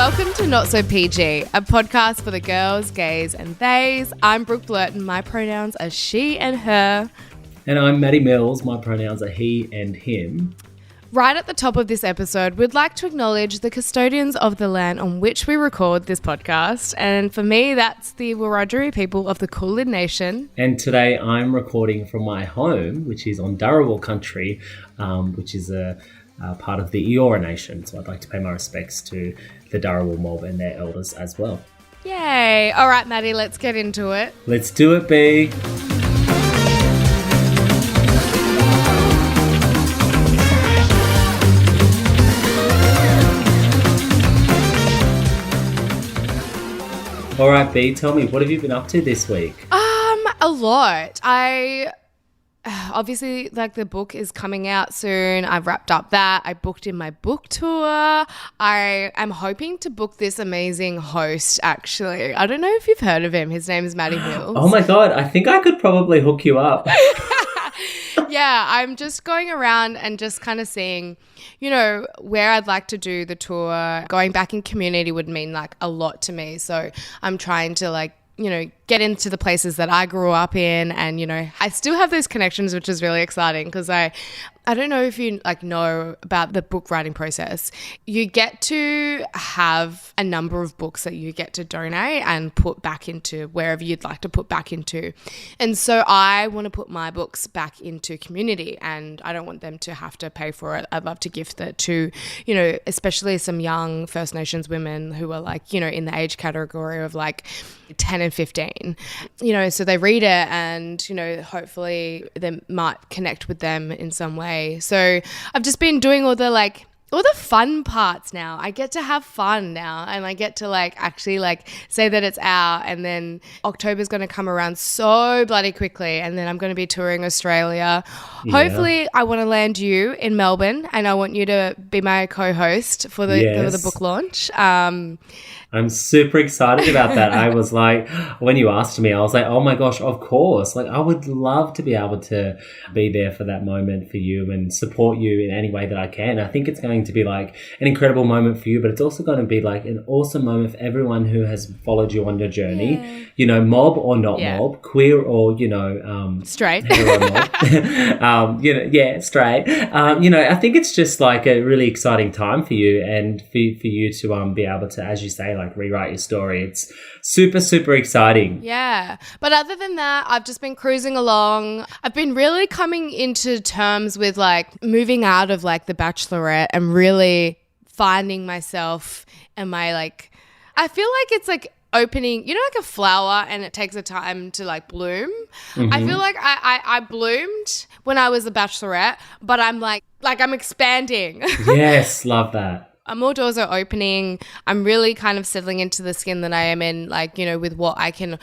Welcome to Not So PG, a podcast for the girls, gays and theys. I'm Brooke Blurton. My pronouns are she and her. And I'm Matty Mills. My pronouns are he and him. Right at the top of this episode, we'd like to acknowledge the custodians of the land on which we record this podcast. And for me, that's the Wiradjuri people of the Kulin Nation. And today I'm recording from my home, which is on Dharawal country, which is a part of the Eora Nation. So I'd like to pay my respects to the Dharawal mob and their elders as well. Yay. All right, Maddie, let's get into it. Let's do it, B. All right, B, tell me, what have you been up to this week? A lot. Obviously, like, the book is coming out soon. I've wrapped up that. I booked in my book tour. I am hoping to book this amazing host, actually. I don't know if you've heard of him. His name is Matty Mills. Oh my God, I think I could probably hook you up. Yeah, I'm just going around and just kind of seeing, you know, where I'd like to do the tour. Going back in community would mean like a lot to me. So I'm trying to, like, you know, get into the places that I grew up in, and, you know, I still have those connections, which is really exciting because I don't know if you like know about the book writing process. You get to have a number of books that you get to donate and put back into wherever you'd like to put back into. And so I want to put my books back into community, and I don't want them to have to pay for it. I'd love to gift it to, you know, especially some young First Nations women who are, like, you know, in the age category of like 10 and 15, you know, so they read it and, you know, hopefully they might connect with them in some way. So I've just been doing all the fun parts now. I get to have fun now, and I get to, like, actually, like, say that it's out, and then October's going to come around so bloody quickly, and then I'm going to be touring Australia. Yeah. Hopefully I want to land you in Melbourne, and I want you to be my co-host for the book launch. I'm super excited about that. I was like, when you asked me, I was like, oh my gosh, of course. Like, I would love to be able to be there for that moment for you and support you in any way that I can. I think it's going to be like an incredible moment for you, but it's also going to be like an awesome moment for everyone who has followed you on your journey, you know, mob or not mob, queer or, you know, straight, hetero mob, you know, straight. You know, I think it's just like a really exciting time for you, and for you to be able to, as you say, like, rewrite your story. It's super, super exciting. Yeah. But other than that, I've just been cruising along. I've been really coming into terms with, like, moving out of, like, the Bachelorette and really finding myself and my, like, I feel like it's like opening, you know, like a flower, and it takes a time to, like, bloom. Mm-hmm. I feel like I bloomed when I was a Bachelorette, but I'm like I'm expanding. Yes, love that. More doors are opening. I'm really kind of settling into the skin that I am in, like, you know, with what I can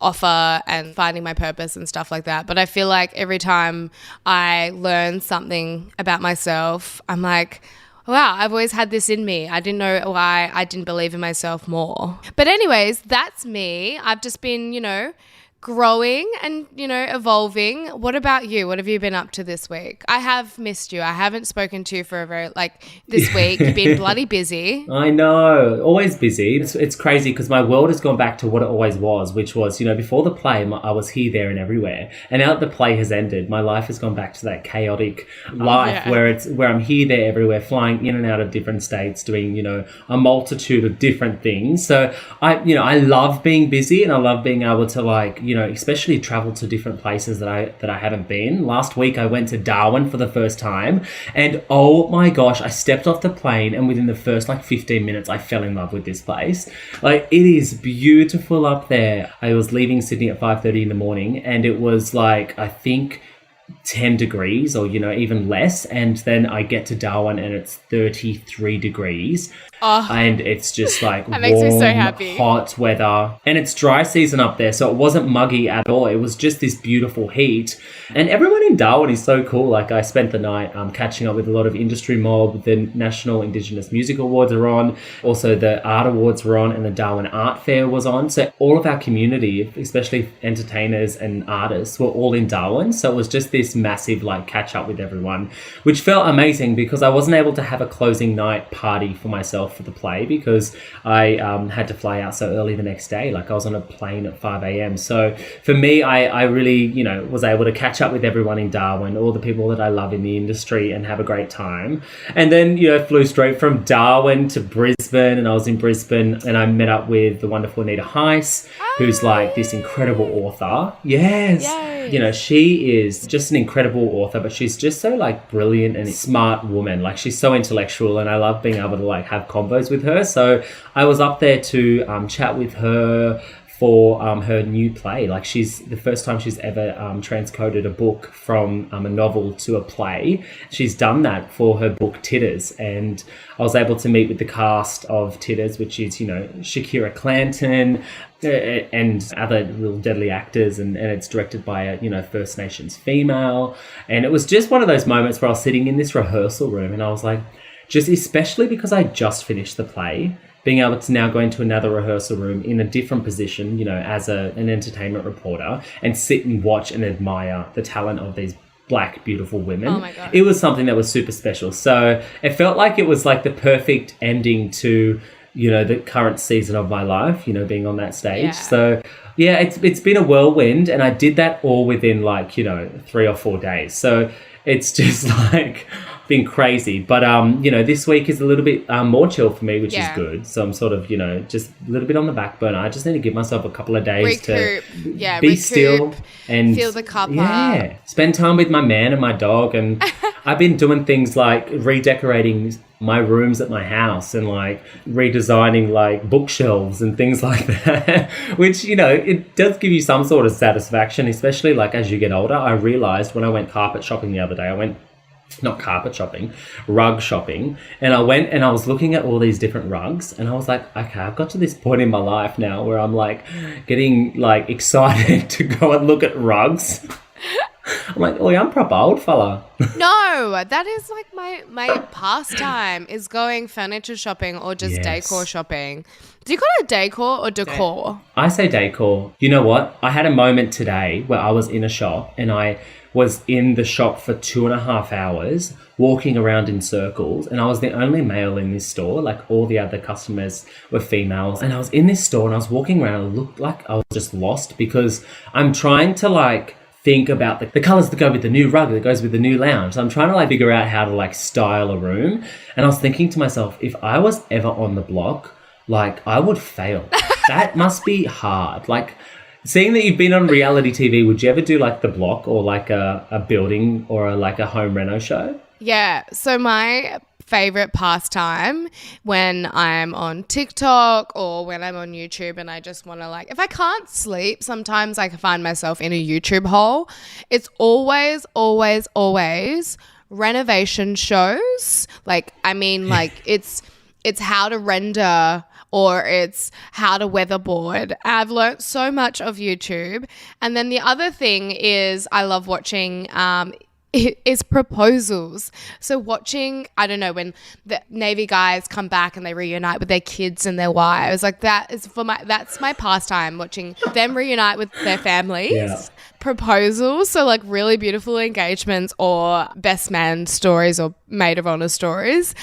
offer and finding my purpose and stuff like that. But I feel like every time I learn something about myself, I'm like, wow, I've always had this in me. I didn't know why I didn't believe in myself more. But anyways, that's me. I've just been, you know, growing and, you know, evolving. What about you? What have you been up to this week? I have missed you. I haven't spoken to you for this week. You've been bloody busy. I know, always busy. It's crazy because my world has gone back to what it always was, which was, you know, before the play, I was here, there and everywhere. And now that the play has ended, my life has gone back to that chaotic life where I'm here, there, everywhere, flying in and out of different states, doing, you know, a multitude of different things. So I love being busy, and I love being able to, like, you know, especially travel to different places that I haven't been. Last week I went to Darwin for the first time, and oh my gosh, I stepped off the plane, and within the first 15 minutes I fell in love with this place. Like, it is beautiful up there. I was leaving Sydney at 5:30 in the morning, and it was like, I think 10 degrees or, you know, even less, and then I get to Darwin and it's 33 degrees. And it's just like that makes warm, me so happy. Hot weather, and it's dry season up there, so it wasn't muggy at all. It was just this beautiful heat, and everyone in Darwin is so cool. Like, I spent the night catching up with a lot of industry mob. The National Indigenous Music Awards are on, also the Art Awards were on, and the Darwin Art Fair was on. So all of our community, especially entertainers and artists, were all in Darwin. So it was just this massive like catch up with everyone, which felt amazing because I wasn't able to have a closing night party for myself for the play because I had to fly out so early the next day. Like I was on a plane at 5 a.m. So for me, I really, you know, was able to catch up with everyone in Darwin, all the people that I love in the industry, and have a great time. And then, you know, flew straight from Darwin to Brisbane, and I was in Brisbane and I met up with the wonderful Anita Heiss, who's like this incredible author. Yes. Yay. You know, she is just an incredible author, but she's just so like brilliant and smart woman. Like she's so intellectual, and I love being able to like have combos with her. So I was up there to chat with her for her new play. Like she's the first time she's ever transcoded a book from a novel to a play. She's done that for her book Titters, and I was able to meet with the cast of Titters, which is, you know, Shakira Clanton and other real deadly actors, and it's directed by a, you know, First Nations female. And it was just one of those moments where I was sitting in this rehearsal room and I was like, just especially because I just finished the play, being able to now go into another rehearsal room in a different position, you know, as an entertainment reporter, and sit and watch and admire the talent of these Black, beautiful women. Oh my God. It was something that was super special. So it felt like it was like the perfect ending to, you know, the current season of my life, you know, being on that stage. Yeah. So yeah, it's been a whirlwind, and I did that all within like, you know, 3 or 4 days. So it's just like been crazy. But, you know, this week is a little bit more chill for me, which is good. So I'm sort of, you know, just a little bit on the back burner. I just need to give myself a couple of days to be still and fill the cup up. up. Spend time with my man and my dog. And I've been doing things like redecorating my rooms at my house and like redesigning like bookshelves and things like that, which, you know, it does give you some sort of satisfaction, especially like as you get older. I realized when I went carpet shopping the other day, rug shopping. And I went and I was looking at all these different rugs, and I was like, okay, I've got to this point in my life now where I'm like getting like excited to go and look at rugs. I'm like, oh, yeah, I'm proper old fella. No, that is like my pastime is going furniture shopping or just decor shopping. Do you call it decor or decor? I say decor. You know what? I had a moment today where I was in a shop, and I was in the shop for 2.5 hours walking around in circles, and I was the only male in this store. Like all the other customers were females, and I was in this store and I was walking around and it looked like I was just lost because I'm trying to like think about the colours that go with the new rug that goes with the new lounge. So I'm trying to like figure out how to like style a room, and I was thinking to myself, if I was ever on the block, like I would fail. That must be hard. Like, seeing that you've been on reality TV, would you ever do like The Block or like a building or like a home reno show? Yeah. So my favorite pastime when I'm on TikTok or when I'm on YouTube and I just want to like, if I can't sleep, sometimes I can find myself in a YouTube hole. It's always renovation shows. Like, I mean, like it's how to render or it's how to weatherboard. I've learnt so much of YouTube. And then the other thing is I love watching is proposals. So watching, I don't know, when the Navy guys come back and they reunite with their kids and their wives, like that's my pastime, watching them reunite with their families. Yeah. Proposals, so like really beautiful engagements or best man stories or maid of honor stories,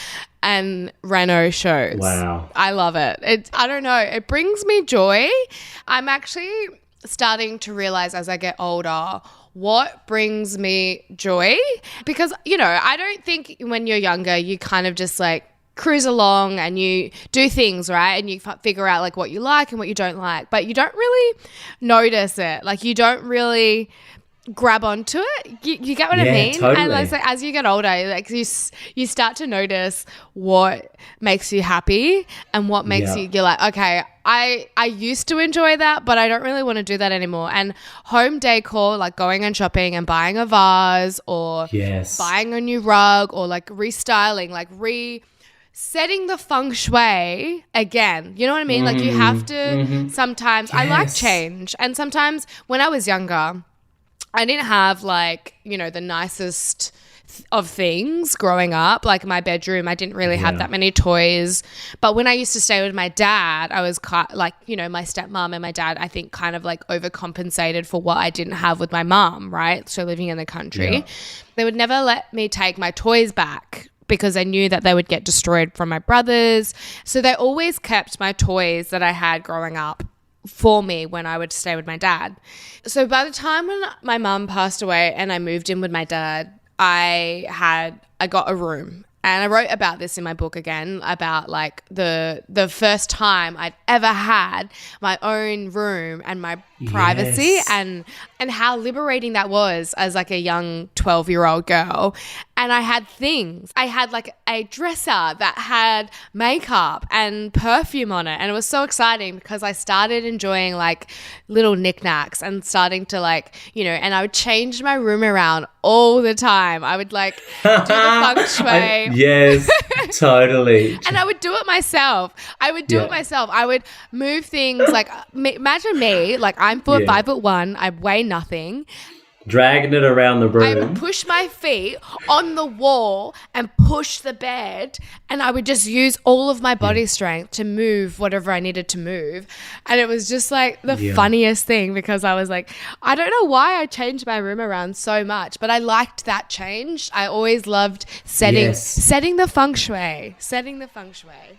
and reno shows. Wow. I love it. I don't know, it brings me joy. I'm actually starting to realize as I get older what brings me joy, because, you know, I don't think when you're younger you kind of just like cruise along and you do things, right? And you figure out like what you like and what you don't like, but you don't really notice it. Like you don't really grab onto it. You get what I mean? Totally. And like, so as you get older, like you start to notice what makes you happy and what makes you're like, okay, I used to enjoy that, but I don't really want to do that anymore. And home decor, like going and shopping and buying a vase or buying a new rug or like restyling, like setting the feng shui again. You know what I mean? Like you have to sometimes, I like change. And sometimes when I was younger, I didn't have like, you know, the nicest of things growing up. Like my bedroom, I didn't really have that many toys. But when I used to stay with my dad, I was like, you know, my stepmom and my dad, I think kind of like overcompensated for what I didn't have with my mom, right? So living in the country, they would never let me take my toys back because I knew that they would get destroyed from my brothers. So they always kept my toys that I had growing up for me when I would stay with my dad. So by the time when my mum passed away and I moved in with my dad, I got a room. And I wrote about this in my book again, about like the first time I'd ever had my own room and my privacy, and how liberating that was as like a young 12-year-old girl. And I had things. I had like a dresser that had makeup and perfume on it. And it was so exciting because I started enjoying like little knickknacks and starting to like, you know, and I would change my room around all the time. I would like do the feng shui. Yes, totally. And I would do it myself. I would move things like, imagine me, like I'm 5'1", I weigh nothing. Dragging it around the room. I would push my feet on the wall and push the bed, and I would just use all of my body strength to move whatever I needed to move. And it was just like the funniest thing, because I was like, I don't know why I changed my room around so much, but I liked that change. I always loved setting the feng shui.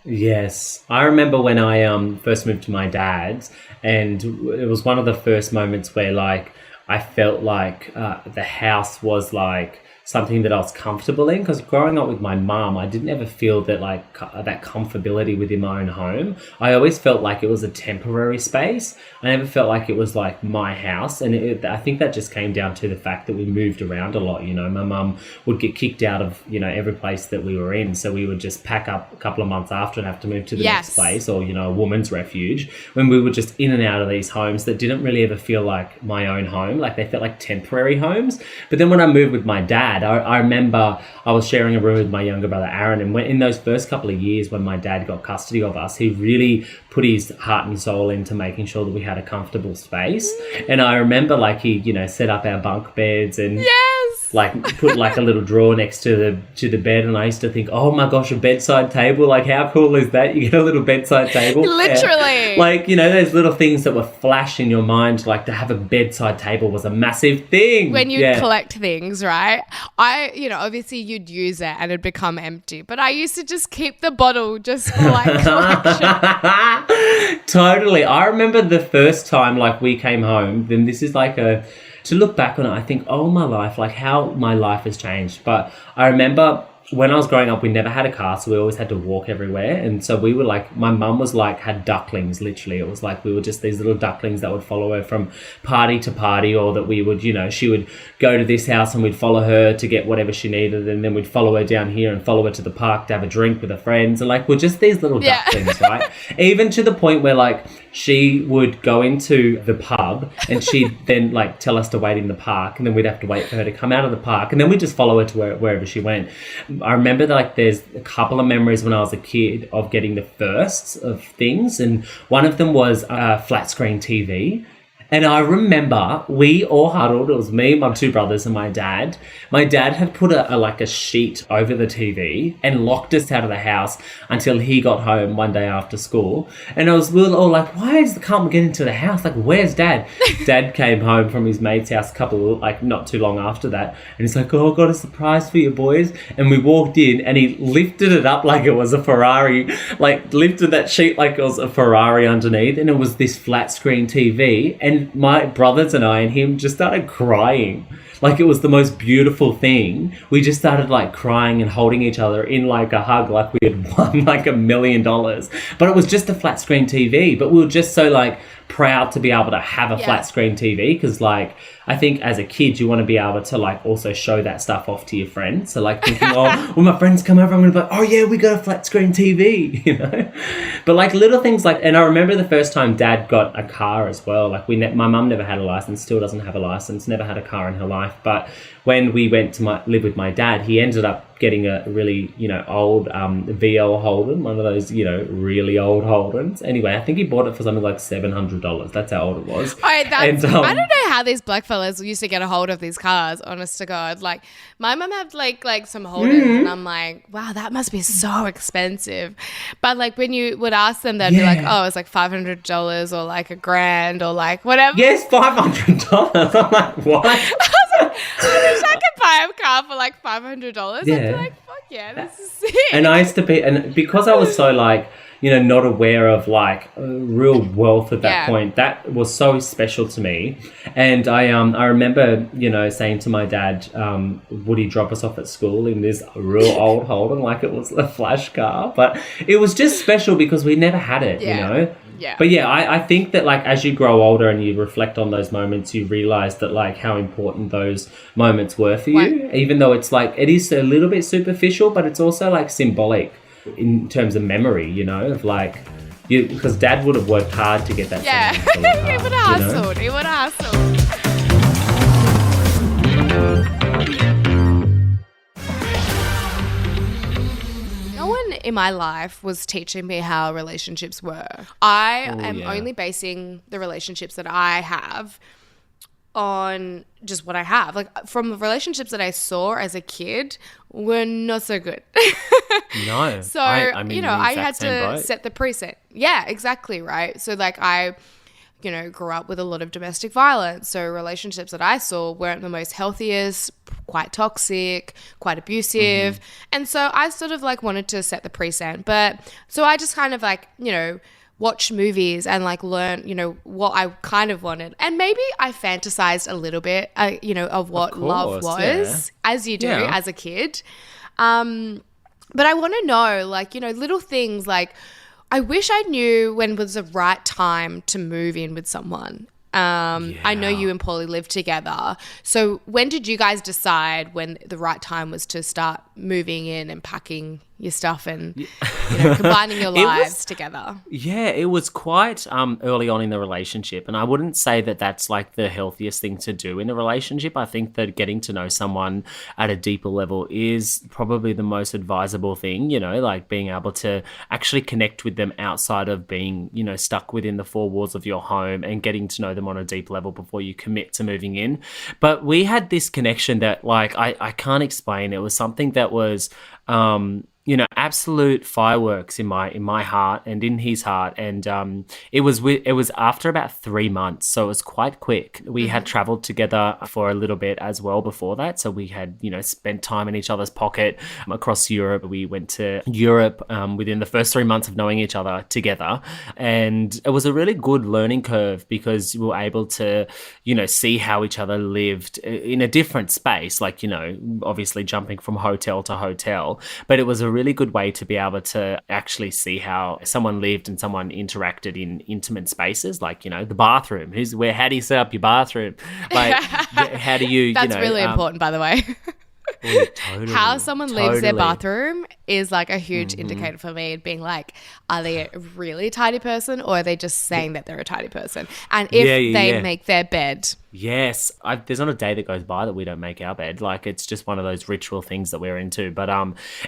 Yes. I remember when I first moved to my dad's, and it was one of the first moments where like I felt like the house was like something that I was comfortable in, because growing up with my mum, I didn't ever feel that like that comfortability within my own home. I always felt like it was a temporary space. I never felt like it was like my house. And I think that just came down to the fact that we moved around a lot. You know, my mum would get kicked out of, you know, every place that we were in. So we would just pack up a couple of months after and have to move to the next place, or, you know, a woman's refuge, when we were just in and out of these homes that didn't really ever feel like my own home. Like they felt like temporary homes. But then when I moved with my dad, I remember I was sharing a room with my younger brother, Aaron, and in those first couple of years when my dad got custody of us, he really put his heart and soul into making sure that we had a comfortable space. And I remember like he, you know, set up our bunk beds and like put like a little drawer next to the bed. And I used to think, oh my gosh, a bedside table, like how cool is that? You get a little bedside table. Literally. Yeah. Like, you know, those little things that were flash in your mind, like to have a bedside table was a massive thing. When you'd collect things, right? You know, obviously you'd use it and it'd become empty, but I used to just keep the bottle just for like collection. Totally. I remember the first time like we came home, then this is like to look back on it, I think, oh my life, like how my life has changed. But I remember when I was growing up, we never had a car, so we always had to walk everywhere. And so we were like, my mum was like, had ducklings, literally. It was like we were just these little ducklings that would follow her from party to party, or that we would, you know, she would go to this house and we'd follow her to get whatever she needed. And then we'd follow her down here and follow her to the park to have a drink with her friends. And like, we're just these little ducklings, right? Even to the point where like she would go into the pub and she'd then like tell us to wait in the park, and then we'd have to wait for her to come out of the park, and then we'd just follow her to wherever she went. I remember that like there's a couple of memories when I was a kid of getting the firsts of things, and one of them was a flat screen TV. And I remember we all huddled. It was me, my two brothers, and my dad. My dad had put a sheet over the TV and locked us out of the house until he got home one day after school. And we were all like, can't we get into the house? Like, where's Dad? Dad came home from his mate's house not too long after that. And he's like, oh, I've got a surprise for you boys. And we walked in and he lifted it up like it was a Ferrari, like lifted that sheet like it was a Ferrari underneath. And it was this flat screen TV. And my brothers and I and him just started crying. Like it was the most beautiful thing. We just started like crying and holding each other in like a hug, like we had won like $1 million. But it was just a flat screen TV. But we were just so like proud to be able to have a flat screen TV, because like I think as a kid you want to be able to like also show that stuff off to your friends. So like thinking, oh, when my friends come over, I'm going to be like, oh yeah, we got a flat screen TV, you know. But like little things like, and I remember the first time Dad got a car as well. Like my mum never had a license, still doesn't have a license, never had a car in her life. But when we went to live with my dad, he ended up up getting a really, old VL Holden, one of those, really old Holdens. Anyway, I think he bought it for something like $700. That's how old it was. I don't know how these black fellas used to get a hold of these cars, honest to God. Like, my mum had like some Holdens, and I'm like, wow, that must be so expensive. But like when you would ask them, they'd be like, oh, it's like $500 or like $1,000 or like whatever. Yes, $500. I'm like, what? I wish I could buy a car for like $500. I'd be like, fuck yeah, this is sick. And I used to be, and because I was so like, not aware of like real wealth at that point, that was so special to me. And I remember, saying to my dad, would he drop us off at school in this real old Holden, like it was a flash car? But it was just special because we never had it, Yeah. But yeah, I think that like as you grow older and you reflect on those moments, you realize that like how important those moments were for you, even though it's like, it is a little bit superficial, but it's also like symbolic in terms of memory, of like, because Dad would have worked hard to get that. Yeah, he would have hustled. He would have hustled. In my life was teaching me how relationships were. I am only basing the relationships that I have on just what I have. Like from the relationships that I saw as a kid were not so good. No. So, I had to set the precedent. Yeah, exactly, right? So like I grew up with a lot of domestic violence. So relationships that I saw weren't the most healthiest, quite toxic, quite abusive. And so I sort of like wanted to set the precedent. But so I just kind of like, watch movies and like learn, what I kind of wanted. And maybe I fantasized a little bit, of what love was, as you do as a kid. But I want to know, like, little things like, I wish I knew when was the right time to move in with someone. I know you and Paulie live together. So when did you guys decide when the right time was to start moving in and packing your stuff and combining your lives together? Yeah, it was quite early on in the relationship. And I wouldn't say that that's like the healthiest thing to do in a relationship. I think that getting to know someone at a deeper level is probably the most advisable thing, like being able to actually connect with them outside of being, stuck within the four walls of your home and getting to know them on a deep level before you commit to moving in. But we had this connection that like I can't explain. It was something that was absolute fireworks in my heart and in his heart. And it was after about 3 months, so it was quite quick. We had traveled together for a little bit as well before that, so we had spent time in each other's pocket across Europe. We went to Europe within the first 3 months of knowing each other together, and it was a really good learning curve because we were able to see how each other lived in a different space, like obviously jumping from hotel to hotel, but it was a really good way to be able to actually see how someone lived and someone interacted in intimate spaces, like the bathroom. How do you set up your bathroom? Like how do you? That's really important, by the way. Totally, how someone leaves their bathroom is like a huge indicator for me, being like, are they a really tidy person or are they just saying that they're a tidy person? And if they make their bed. Yes, there's not a day that goes by that we don't make our bed. Like it's just one of those ritual things that we're into. But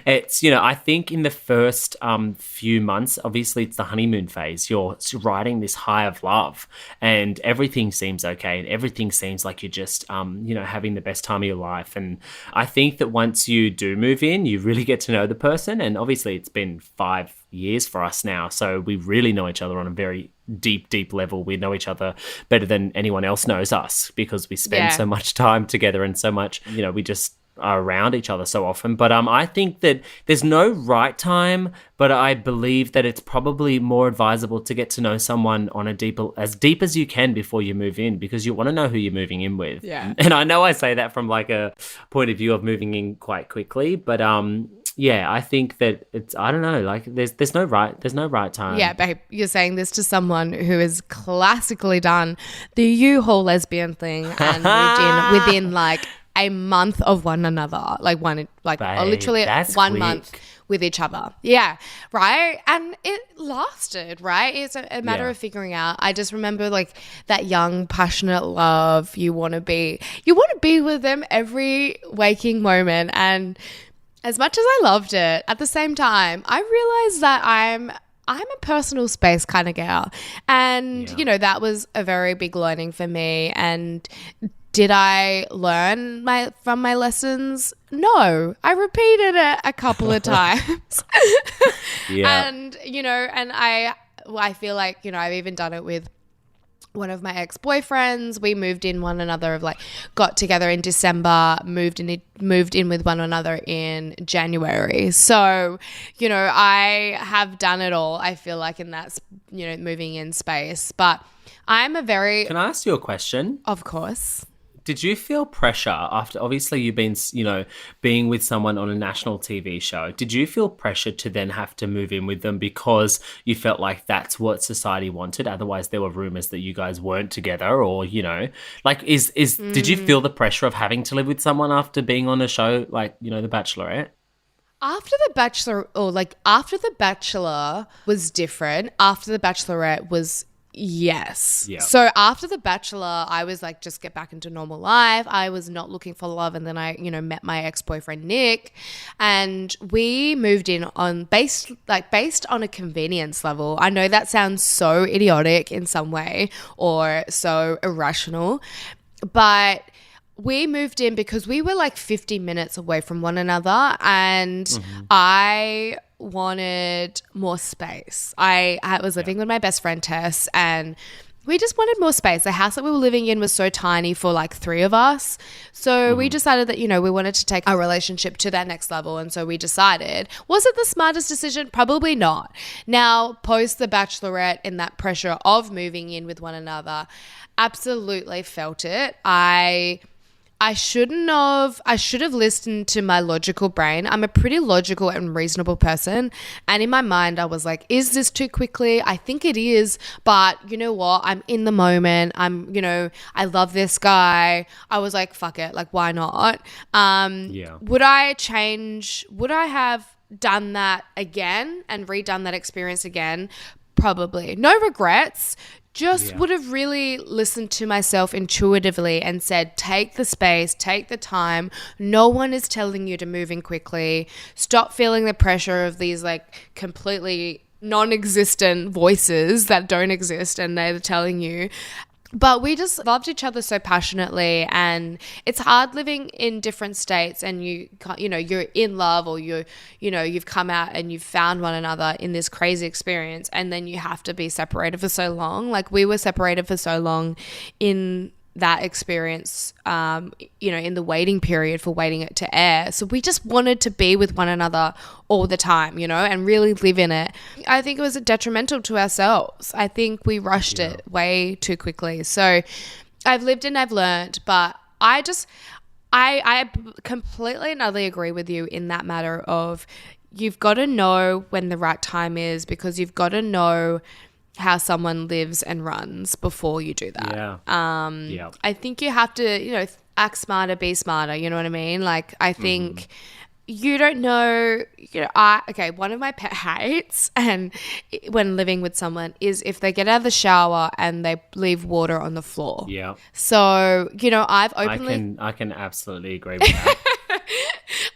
it's I think in the first few months, obviously it's the honeymoon phase. You're riding this high of love, and everything seems okay, and everything seems like you're just having the best time of your life. And I think that once you do move in, you really get to know the person. And obviously it's been 5 years for us now, so we really know each other on a very deep level. We know each other better than anyone else knows us because we spend so much time together and so much, we just are around each other so often. But I think that there's no right time, but I believe that it's probably more advisable to get to know someone on as deep as you can before you move in, because you want to know who you're moving in with. Yeah. And I know I say that from like a point of view of moving in quite quickly, but I think that it's, I don't know, like there's no right time. Yeah, babe, you're saying this to someone who has classically done the U-Haul lesbian thing and moved in within like a month of one another, literally 1 month with each other. Yeah, right? And it lasted, right? It's a matter of figuring out. I just remember like that young, passionate love. You want to be with them every waking moment, and As much as I loved it, at the same time, I realized that I'm a personal space kind of girl. And, you know, that was a very big learning for me. And did I learn from my lessons? No. I repeated it a couple of times. And, you know, and I feel like, you know, I've even done it with one of my ex-boyfriends. We moved in one another, got together in December, moved in with one another in January. So, you know, I have done it all, I feel like, in that, you know, moving in space. But I'm a very... Can I ask you a question? Of course. Did you feel pressure after, obviously you've been, you know, being with someone on a national TV show, did you feel pressure to then have to move in with them because you felt like that's what society wanted? Otherwise there were rumors that you guys weren't together, or, you know, like did you feel the pressure of having to live with someone after being on a show like, you know, The Bachelorette? After The Bachelor was different. After The Bachelorette was... Yes. Yeah. So after The Bachelor, I was like, just get back into normal life. I was not looking for love. And then I, you know, met my ex-boyfriend, Nick, and we moved in on based on a convenience level. I know that sounds so idiotic in some way or so irrational, but we moved in because we were like 50 minutes away from one another, and I wanted more space. I was living with my best friend Tess, and we just wanted more space. The house that we were living in was so tiny for like 3 of us. So we decided that, you know, we wanted to take our relationship to that next level. And so we decided. Was it the smartest decision? Probably not. Now, post The Bachelorette and that pressure of moving in with one another, absolutely felt it. I should have listened to my logical brain. I'm a pretty logical and reasonable person. And in my mind, I was like, is this too quickly? I think it is. But you know what? I'm in the moment. I love this guy. I was like, fuck it. Like, why not? Would I have done that again and redone that experience again? Probably. No regrets. Would have really listened to myself intuitively and said, take the space, take the time. No one is telling you to move in quickly. Stop feeling the pressure of these like completely non-existent voices that don't exist and they're telling you. But we just loved each other so passionately, and it's hard living in different states, and you're in love, or you've come out and you've found one another in this crazy experience, and then you have to be separated for so long. Like we were separated for so long in that experience, in the waiting period for waiting it to air. So we just wanted to be with one another all the time, you know, and really live in it. I think it was detrimental to ourselves. I think we rushed it way too quickly. So I've lived and I've learned, but I completely and utterly agree with you in that matter of you've got to know when the right time is, because you've got to know how someone lives and runs before you do that. I think you have to, you know, act smarter, be smarter, you know what I mean? Like I think you don't know, you know, one of my pet hates and when living with someone is if they get out of the shower and they leave water on the floor. Yeah. So, you know, I've openly... I can absolutely agree with that.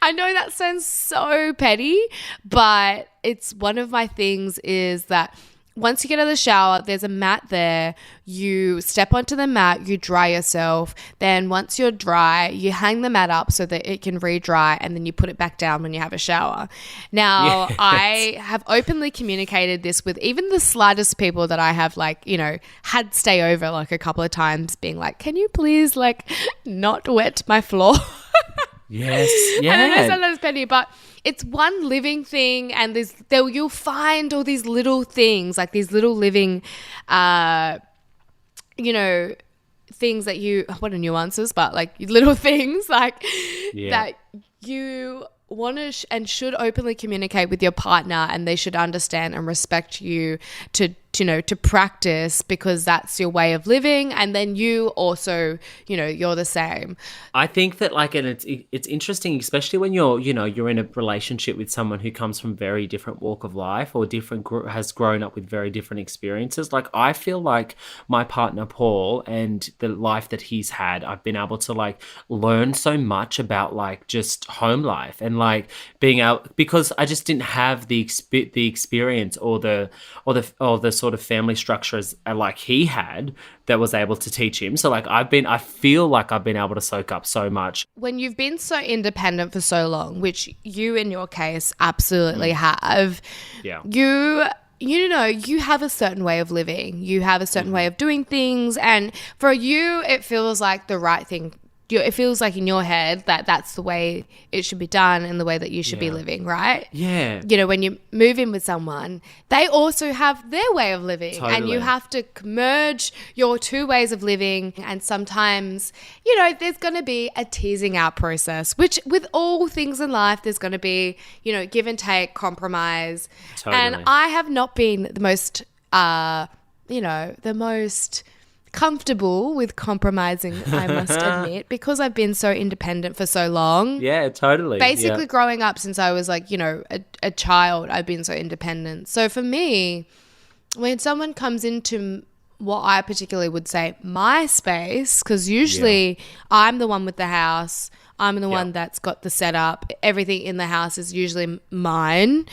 I know that sounds so petty, but it's one of my things is that once you get out of the shower, there's a mat there. You step onto the mat, you dry yourself. Then once you're dry, you hang the mat up so that it can re-dry, and then you put it back down when you have a shower. Now, yes. I have openly communicated this with even the slightest people that I have, like, you know, had stay over like a couple of times, being like, can you please like not wet my floor? Yes. Yeah. And I know sometimes petty, but it's one living thing, and you'll find all these little things, like these little living, things that what are nuances, but like little things like that you want to and should openly communicate with your partner, and they should understand and respect you to to practice because that's your way of living, and then you also, you're the same. I think that and it's interesting, especially when you're in a relationship with someone who comes from very different walk of life or has grown up with very different experiences. Like I feel like my partner Paul and the life that he's had, I've been able to learn so much about just home life and being out, because I just didn't have the experience or the sort of family structures like he had that was able to teach him. So I feel like I've been able to soak up so much. When you've been so independent for so long, which you in your case absolutely have, you have a certain way of living. You have a certain way of doing things, and for you it feels like the right thing. It feels like in your head that that's the way it should be done and the way that you should be living, right? Yeah. When you move in with someone, they also have their way of living. Totally. And you have to merge your two ways of living. And sometimes, there's going to be a teasing out process, which with all things in life, there's going to be, give and take, compromise. Totally. And I have not been the most, the most comfortable with compromising, I must admit, because I've been so independent for so long. Yeah, totally. Basically growing up since I was a child, I've been so independent. So for me, when someone comes into what I particularly would say my space, because usually I'm the one with the house, I'm the one that's got the setup, everything in the house is usually mine.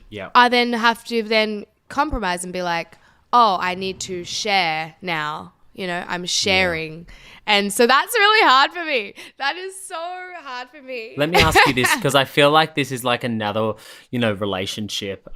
Yeah. I then have to compromise and be like, oh, I need to share now. I'm sharing. Yeah. And so that's really hard for me. That is so hard for me. Let me ask you this, because I feel like this is another, relationship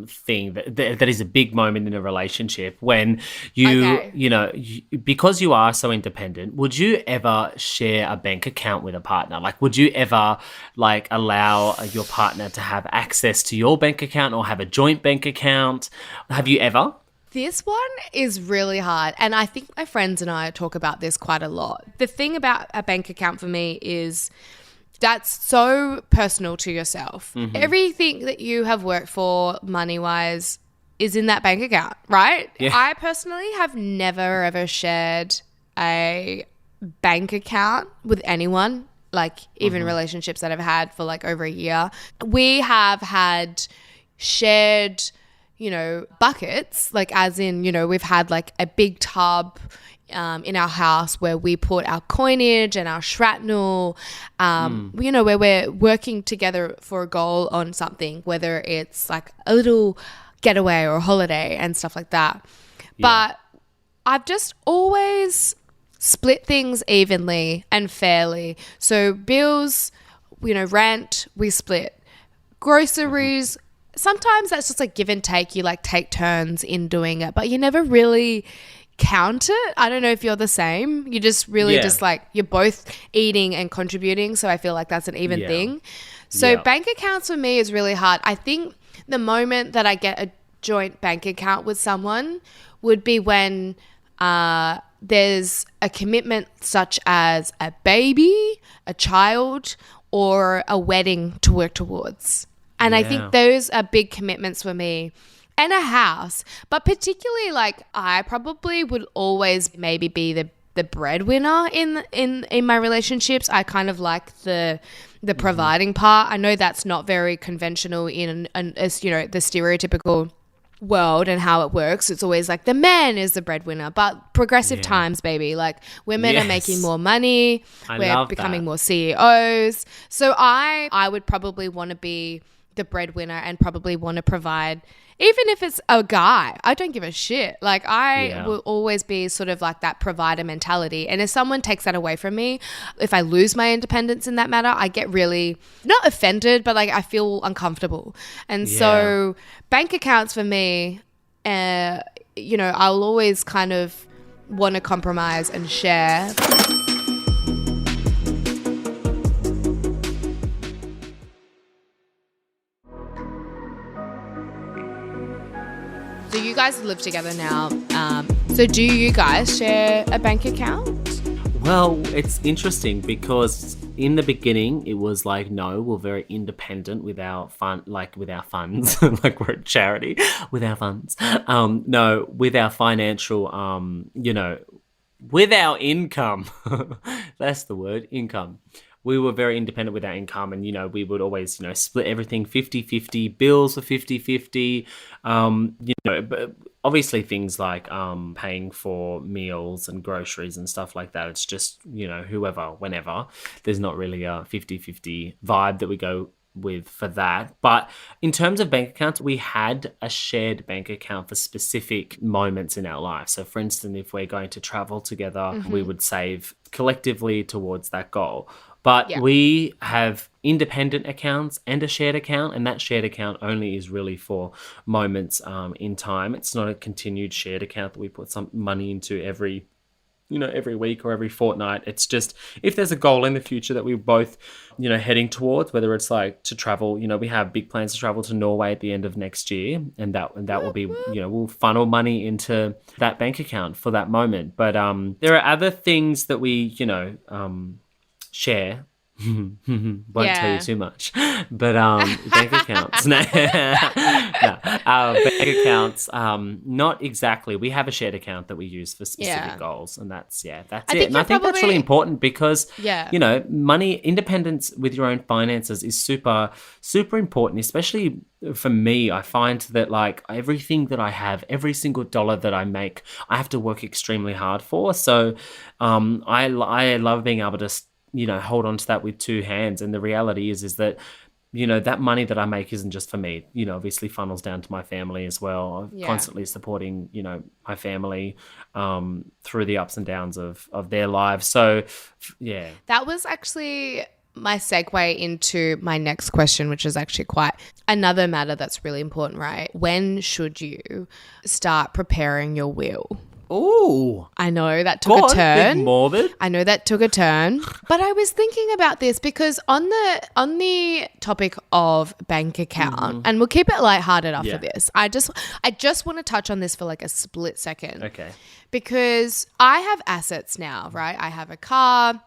thing that is a big moment in a relationship when because you are so independent, would you ever share a bank account with a partner? Would you ever allow your partner to have access to your bank account or have a joint bank account? Have you ever? This one is really hard, and I think my friends and I talk about this quite a lot. The thing about a bank account for me is that's so personal to yourself. Mm-hmm. Everything that you have worked for money-wise is in that bank account, right? Yeah. I personally have never, ever shared a bank account with anyone, even relationships that I've had for over a year. We have had shared buckets, as in, we've had a big tub in our house where we put our coinage and our shrapnel, where we're working together for a goal on something, whether it's a little getaway or a holiday and stuff like that. Yeah. But I've just always split things evenly and fairly. So bills, rent, we split. Groceries, sometimes that's just give and take. You take turns in doing it, but you never really count it. I don't know if you're the same. You just really you're both eating and contributing. So I feel like that's an even thing. So bank accounts for me is really hard. I think the moment that I get a joint bank account with someone would be when there's a commitment such as a baby, a child, or a wedding to work towards. And I think those are big commitments for me, and a house. But particularly, I probably would always maybe be the breadwinner in my relationships. I kind of like the providing part. I know that's not very conventional in the stereotypical world and how it works. It's always the man is the breadwinner, but progressive times, baby, women are making more money. We're becoming more CEOs. So I would probably want to be the breadwinner and probably want to provide, even if it's a guy. I don't give a shit. I will always be sort of that provider mentality. And if someone takes that away from me, if I lose my independence in that matter, I get really not offended, but I feel uncomfortable. And so bank accounts for me, I'll always kind of want to compromise and share. So you guys live together now. So do you guys share a bank account? Well, it's interesting because in the beginning, it was like, no, we're very independent with our funds, like we're a charity, with our funds. No, with our financial, with our income. That's the word, income. We were very independent with our income, and, we would always, split everything 50-50, bills were 50-50, but obviously things like paying for meals and groceries and stuff like that. It's just, whoever, whenever. There's not really a 50-50 vibe that we go with for that. But in terms of bank accounts, we had a shared bank account for specific moments in our life. So for instance, if we're going to travel together, we would save collectively towards that goal. But we have independent accounts and a shared account, and that shared account only is really for moments in time. It's not a continued shared account that we put some money into every week or every fortnight. It's just if there's a goal in the future that we're both, heading towards, whether it's like to travel, we have big plans to travel to Norway at the end of next year, and that will be, we'll funnel money into that bank account for that moment. But there are other things that we, share. Won't tell you too much, but bank accounts. Bank accounts. Not exactly. We have a shared account that we use for specific goals, and that's it. And I think that's really important because money independence with your own finances is super, super important. Especially for me, I find that like everything that I have, every single dollar that I make, I have to work extremely hard for. So, I love being able to hold on to that with two hands. And the reality is that, that money that I make isn't just for me, obviously funnels down to my family as well. Constantly supporting, my family through the ups and downs of their lives. So, yeah. That was actually my segue into my next question, which is actually quite another matter that's really important, right? When should you start preparing your will? Ooh. I know that took a turn. Bit morbid. I know that took a turn. But I was thinking about this because on the topic of bank account, and we'll keep it lighthearted after this. I just want to touch on this for like a split second. Okay. Because I have assets now, right? I have a car.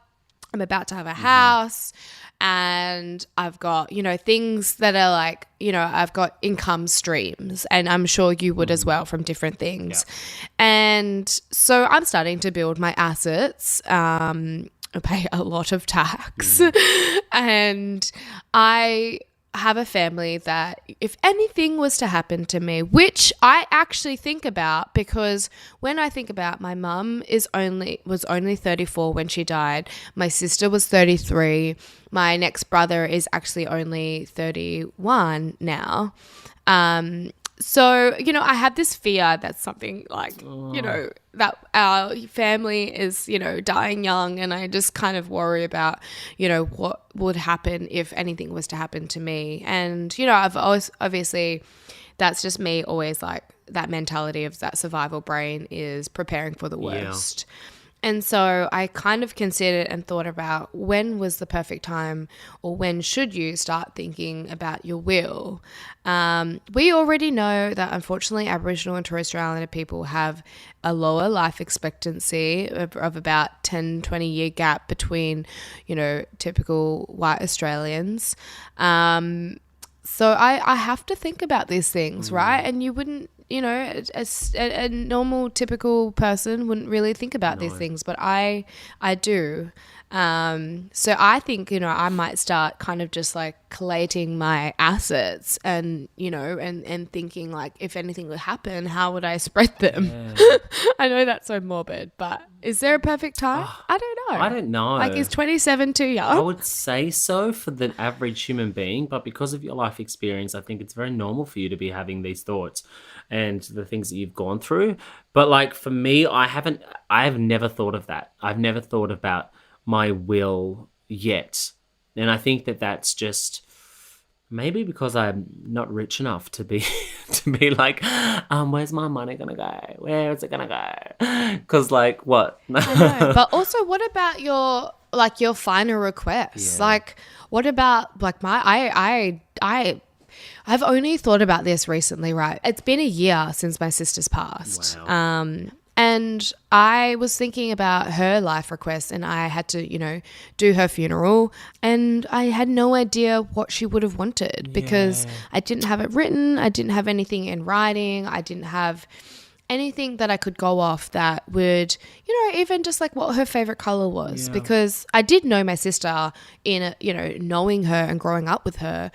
I'm about to have a house. And I've got, things that are like, I've got income streams, and I'm sure you would as well from different things. Yeah. And so I'm starting to build my assets, I pay a lot of tax, and I have a family that if anything was to happen to me, which I actually think about, because when I think about my mum was only 34 when she died. My sister was 33. My next brother is actually only 31 now. So, I have this fear that something like, that our family is, dying young, and I just kind of worry about, what would happen if anything was to happen to me. And, I've always, obviously, that's just me always like that mentality of that survival brain is preparing for the worst. Yeah. And so I kind of considered and thought about when was the perfect time, or when should you start thinking about your will. We already know that unfortunately Aboriginal and Torres Strait Islander people have a lower life expectancy of about 10, 20-year gap between, typical white Australians. So I have to think about these things, right? And you wouldn't, a normal, typical person wouldn't really think about these things, but I do. So I think, I might start kind of just like collating my assets and, and thinking like, if anything would happen, how would I spread them? Yeah. I know that's so morbid, but is there a perfect time? I don't know. Like, is 27 too young? I would say so for the average human being, but because of your life experience, I think it's very normal for you to be having these thoughts and the things that you've gone through. But like for me, I have never thought of that. I've never thought about my will yet. And I think that that's just maybe because I'm not rich enough to be like, where's my money gonna go? Where is it gonna go? Because like what? I know. But also, what about your final requests? Yeah. Like, what about like I've only thought about this recently, right? It's been a year since my sister's passed. Wow. And I was thinking about her life request, and I had to, do her funeral, and I had no idea what she would have wanted because I didn't have it written. I didn't have anything in writing. I didn't have anything that I could go off that would, even just like what her favorite color was, because I did know my sister in, knowing her and growing up with her.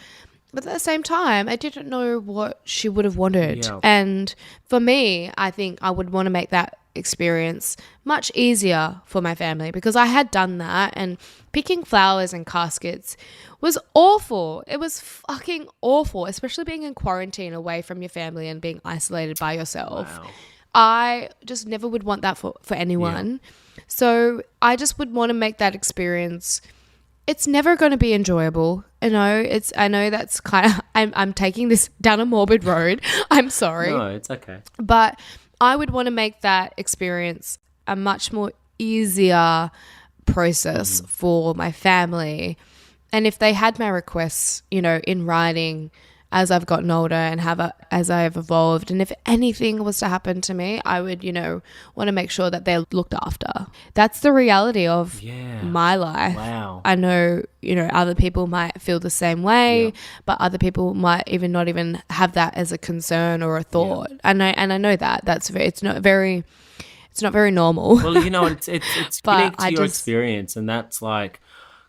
But at the same time, I didn't know what she would have wanted. Yeah. And for me, I think I would want to make that experience much easier for my family because I had done that, and picking flowers and caskets was awful. It was fucking awful, especially being in quarantine away from your family and being isolated by yourself. Wow. I just never would want that for anyone. Yeah. So I just would want to make that experience. It's never going to be enjoyable. I know that's kind of, I'm taking this down a morbid road. I'm sorry. No, it's okay. But I would want to make that experience a much more easier process for my family. And if they had my requests, in writing as I've gotten older and as I have evolved, and if anything was to happen to me, I would, want to make sure that they're looked after. That's the reality of my life. Wow. I know, other people might feel the same way, but other people might not even have that as a concern or a thought. Yeah. I know that it's not very normal. Well, it's unique to your experience, and that's like,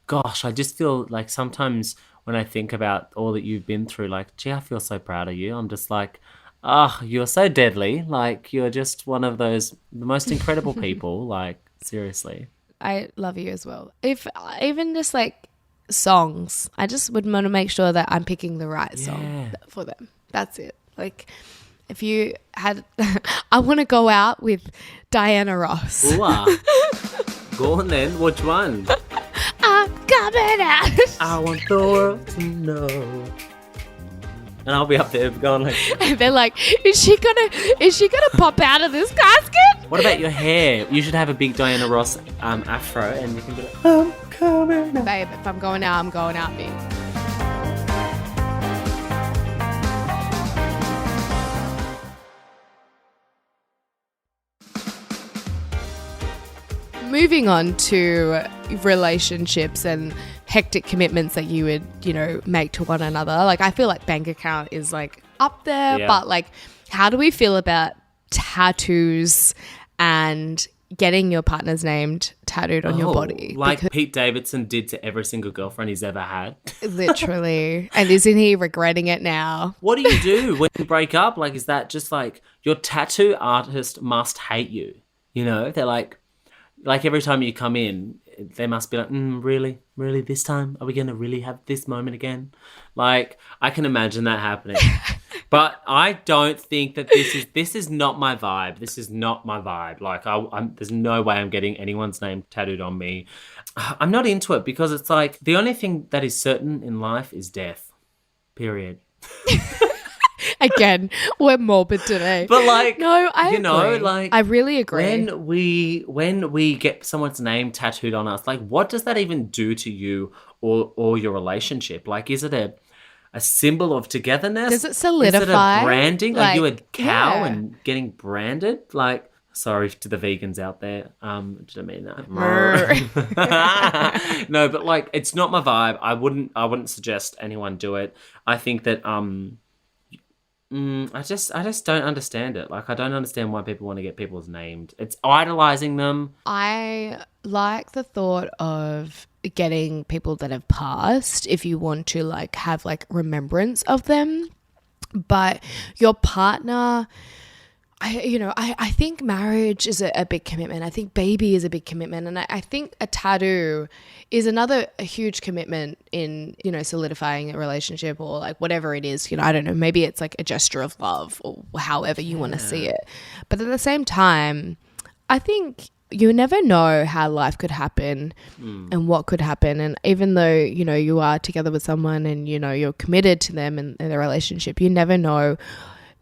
gosh, I just feel like sometimes when I think about all that you've been through, like, gee, I feel so proud of you. I'm just like, you're so deadly. Like, you're just one of the most incredible people. Like, seriously. I love you as well. If even just like songs, I just would want to make sure that I'm picking the right song for them. That's it. Like, if you had, I want to go out with Diana Ross. Ooh, go on then. Which one? I'm coming out. I want the world to know. And I'll be up there going like. And they're like, is she gonna pop out of this casket? What about your hair? You should have a big Diana Ross afro, and you can be like, I'm coming out. Babe, if I'm going out, I'm going out big. Moving on to relationships and hectic commitments that you would, make to one another. Like, I feel like bank account is like up there, but like, how do we feel about tattoos and getting your partner's name tattooed on your body? Like Pete Davidson did to every single girlfriend he's ever had. Literally. And isn't he regretting it now? What do you do when you break up? Like, is that just like your tattoo artist must hate you? They're like every time you come in, they must be like, really? Really this time? Are we going to really have this moment again? Like, I can imagine that happening. But I don't think that this is not my vibe. This is not my vibe. Like, there's no way I'm getting anyone's name tattooed on me. I'm not into it because it's like the only thing that is certain in life is death. Period. Again, we're morbid today. But like, no, I agree. Like, I really agree. When we get someone's name tattooed on us, like, what does that even do to you or your relationship? Like, is it a symbol of togetherness? Does it solidify? Is it a branding? Like, are you a cow and getting branded? Like, sorry to the vegans out there. Didn't mean that. No, but like, it's not my vibe. I wouldn't suggest anyone do it. I think that I just don't understand it. Like, I don't understand why people want to get people's named. It's idolizing them. I like the thought of getting people that have passed if you want to like have like remembrance of them. But your partner, I think marriage is a big commitment. I think baby is a big commitment. And I think a tattoo is a huge commitment in, solidifying a relationship or like whatever it is. I don't know, maybe it's like a gesture of love or however you want to see it. But at the same time, I think you never know how life could happen and what could happen. And even though, you are together with someone and, you're committed to them and the relationship, you never know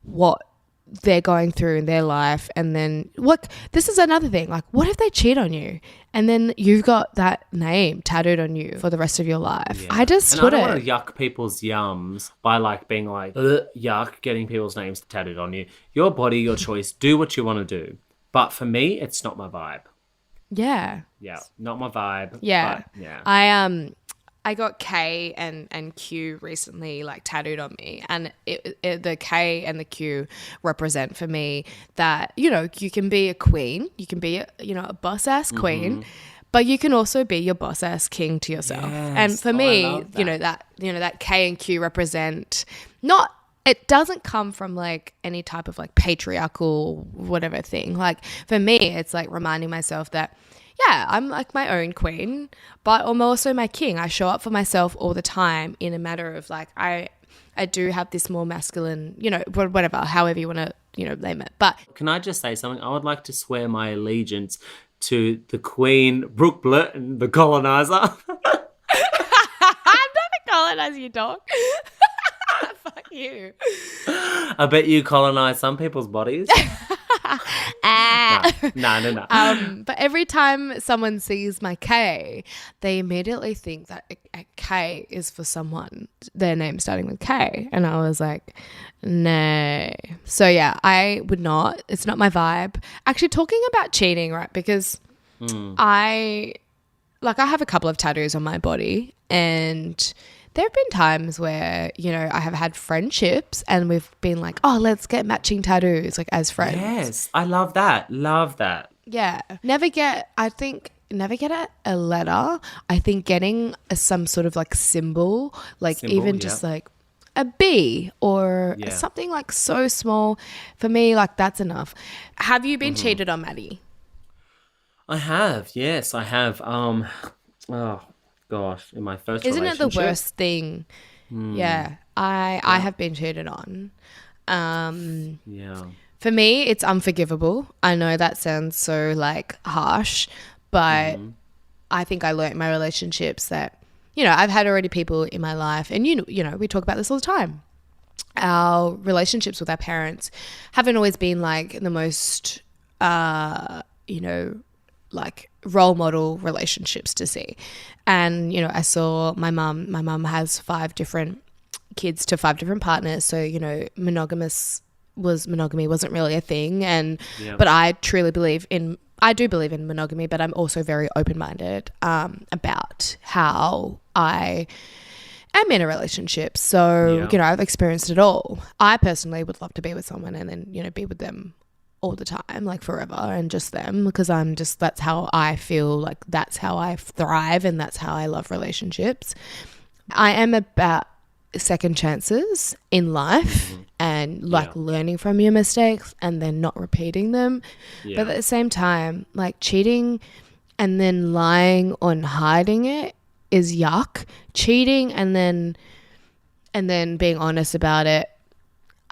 what they're going through in their life. And then this is another thing, like, what if they cheat on you and then you've got that name tattooed on you for the rest of your life? I just don't want to yuck people's yums by like being like yuck, getting people's names tattooed on you. Your body, your choice, do what you want to do. But for me, it's not my vibe. Yeah. Yeah, not my vibe. Yeah. But, yeah. I got K and Q recently like tattooed on me, and the K and the Q represent for me that, you know, you can be a queen, you can be a boss ass queen, but you can also be your boss ass king to yourself. Yes. And for I me, love that. that K and Q represent not. It doesn't come from like any type of like patriarchal whatever thing. Like for me, it's like reminding myself that, yeah, I'm like my own queen, but I'm also my king. I show up for myself all the time in a matter of like, I do have this more masculine, you know, whatever, however you want to, you know, name it. But Can I just say something? I would like to swear my allegiance to the Queen, Brooke Blurton, the colonizer. I'm not a colonizer, you dog. Fuck you. I bet you colonize some people's bodies. No. But every time someone sees my K, they immediately think that a K is for someone, their name starting with K. And I was like, no. So yeah, I would not. It's not my vibe. Actually, talking about cheating, right? Because I have a couple of tattoos on my body, and there have been times where, you know, I have had friendships and we've been like, oh, let's get matching tattoos, like as friends. Yes, I love that. Love that. Yeah. Never get a letter. I think getting some sort of like symbol, like even just like a B or something like so small, for me, like that's enough. Have you been cheated on, Maddie? I have. Yes, I have. Oh gosh, in my first Isn't relationship. it the worst thing? Yeah. I have been cheated on. Yeah. For me, it's unforgivable. I know that sounds so like harsh, but I think I learnt in my relationships that, you know, I've had already people in my life, and you know, we talk about this all the time. Our relationships with our parents haven't always been like the most, you know, like role model relationships to see. And, you know, I saw my mum has 5 different kids to 5 different partners. So, you know, monogamy wasn't really a thing. And, but I truly believe in monogamy, but I'm also very open-minded, about how I am in a relationship. So, you know, I've experienced it all. I personally would love to be with someone and then, you know, be with them all the time, like forever, and just them, because that's how I feel, like that's how I thrive and that's how I love relationships. I am about second chances in life and like learning from your mistakes and then not repeating them. But at the same time, like cheating and then lying on hiding it is yuck. Cheating and then being honest about it,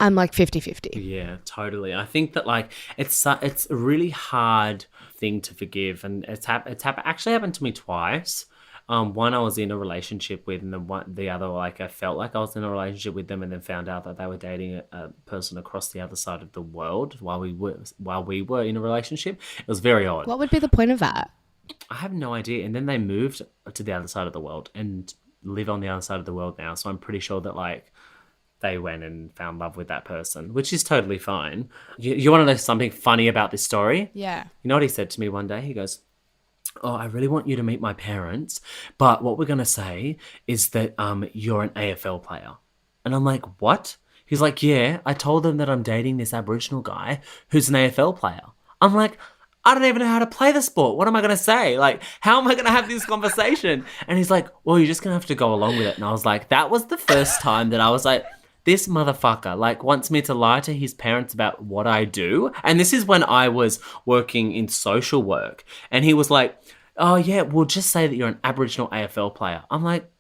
I'm like 50-50. Yeah, totally. I think that like it's a really hard thing to forgive, and it's actually happened to me twice. One I was in a relationship with, and the other, like I felt like I was in a relationship with them, and then found out that they were dating a person across the other side of the world while we were in a relationship. It was very odd. What would be the point of that? I have no idea. And then they moved to the other side of the world and live on the other side of the world now. So I'm pretty sure that like they went and found love with that person, which is totally fine. You want to know something funny about this story? Yeah. You know what he said to me one day? He goes, oh, I really want you to meet my parents, but what we're going to say is that you're an AFL player. And I'm like, what? He's like, yeah, I told them that I'm dating this Aboriginal guy who's an AFL player. I'm like, I don't even know how to play the sport. What am I going to say? Like, how am I going to have this conversation? And he's like, well, you're just going to have to go along with it. And I was like, that was the first time that I was like, this motherfucker like wants me to lie to his parents about what I do. And this is when I was working in social work. And he was like, oh yeah, we'll just say that you're an Aboriginal AFL player. I'm like,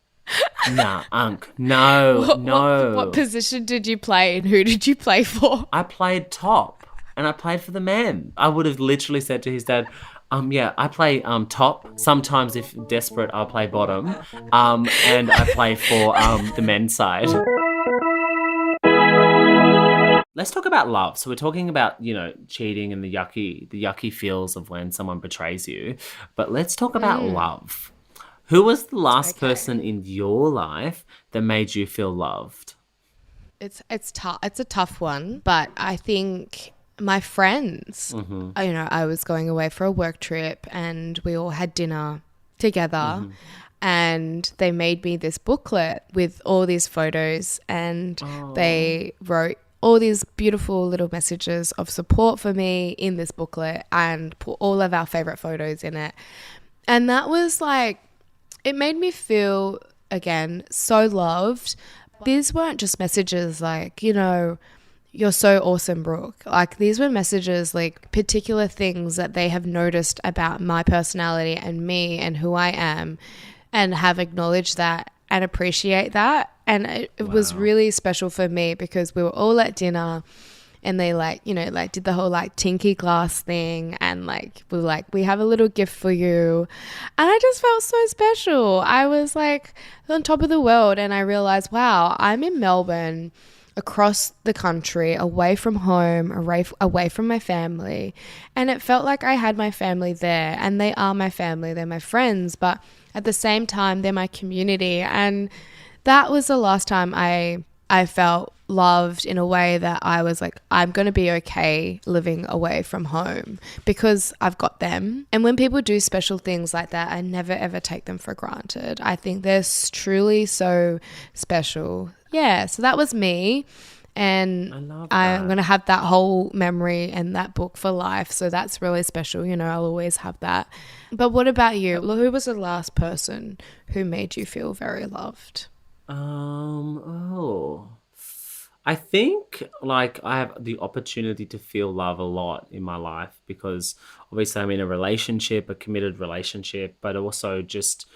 nah, Unc, no. What position did you play and who did you play for? I played top and I played for the men. I would have literally said to his dad, yeah, I play top. Sometimes if desperate, I'll play bottom. And I play for the men's side. Let's talk about love. So we're talking about, you know, cheating and the yucky feels of when someone betrays you. But let's talk about love. Who was the last person in your life that made you feel loved? It's tough. It's a tough one, but I think my friends. I was going away for a work trip and we all had dinner together and they made me this booklet with all these photos and they wrote all these beautiful little messages of support for me in this booklet and put all of our favorite photos in it. And that was like, it made me feel, again, so loved. These weren't just messages like, you're so awesome, Brooke. Like, these were messages, like particular things that they have noticed about my personality and me and who I am and have acknowledged that and appreciate that. And it was really special for me because we were all at dinner and they did the whole tinky glass thing and we have a little gift for you. And I just felt so special. I was on top of the world and I realized, wow, I'm in Melbourne, across the country, away from home, away from my family. And it felt like I had my family there and they are my family, they're my friends, but at the same time, they're my community. And that was the last time I felt loved in a way that I was like, I'm going to be okay living away from home because I've got them. And when people do special things like that, I never ever take them for granted. I think they're truly so special. Yeah, so that was me. And I'm going to have that whole memory and that book for life. So that's really special. I'll always have that. But what about you? Who was the last person who made you feel very loved? I think I have the opportunity to feel love a lot in my life because obviously I'm in a relationship, a committed relationship, but also just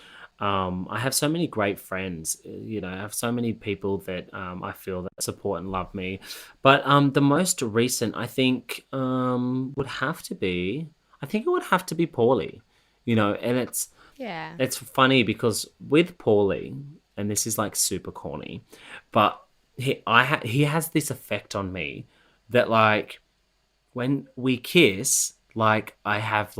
I have so many great friends. I have so many people that I feel that support and love me. But the most recent, I think, would have to be Paulie. And it's funny because with Paulie, and this is super corny, but he has this effect on me that when we kiss, I have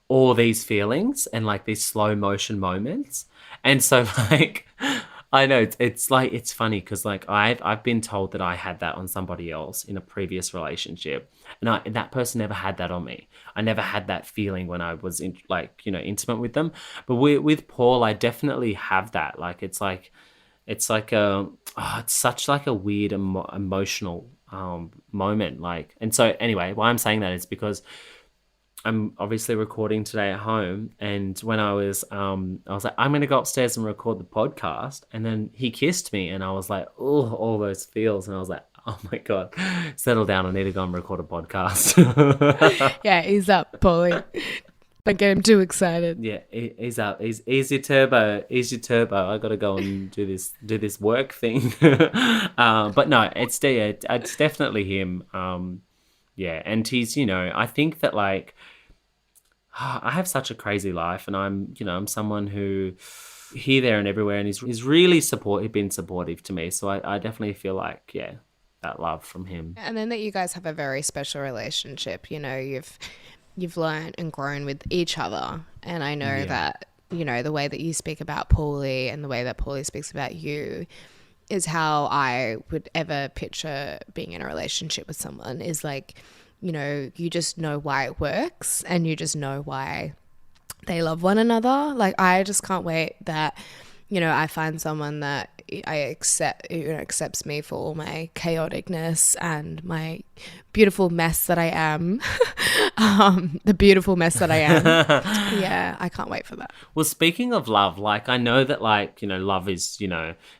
all these feelings and these slow motion moments. And so I know it's funny because I've been told that I had that on somebody else in a previous relationship, and that person never had that on me. I never had that feeling when I was intimate with them. But with Paul, I definitely have that. It's such a weird emotional moment. And so anyway, why I'm saying that is because I'm obviously recording today at home, and when I was like, I'm going to go upstairs and record the podcast, and then he kissed me, and I was like, oh, all those feels, and I was like, oh my God, settle down, I need to go and record a podcast. Yeah, ease up, Paulie. Don't get him too excited. Yeah, ease up, ease your turbo. I got to go and do this work thing. But no, it's definitely him. Yeah, and he's, I think that I have such a crazy life, and I'm someone who here, there, and everywhere, and he's really been supportive to me. So I definitely feel that love from him. And then that you guys have a very special relationship. You've learned and grown with each other, and I know that the way that you speak about Paulie and the way that Paulie speaks about you is how I would ever picture being in a relationship with someone is you just know why it works and you just know why they love one another. I just can't wait that, I find someone that accepts me for all my chaoticness and my beautiful mess that I am. The beautiful mess that I am. Yeah, I can't wait for that. Well, speaking of love, I know that love is,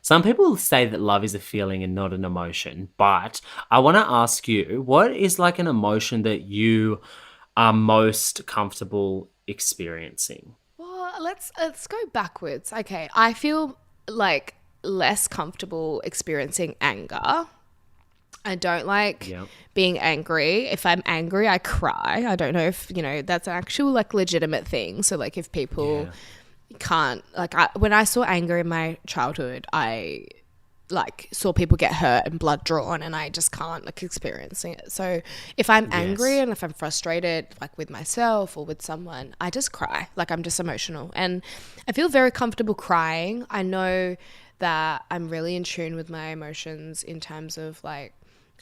some people say that love is a feeling and not an emotion, but I want to ask you, what is an emotion that you are most comfortable experiencing? Well, let's go backwards. Okay, I feel less comfortable experiencing anger. I don't being angry. If I'm angry, I cry. I don't know if, that's an actual legitimate thing. So if people can't, when I saw anger in my childhood, I saw people get hurt and blood drawn, and I just can't experiencing it. So if I'm angry and if I'm frustrated with myself or with someone, I just cry. I'm just emotional, and I feel very comfortable crying. I know that I'm really in tune with my emotions in terms of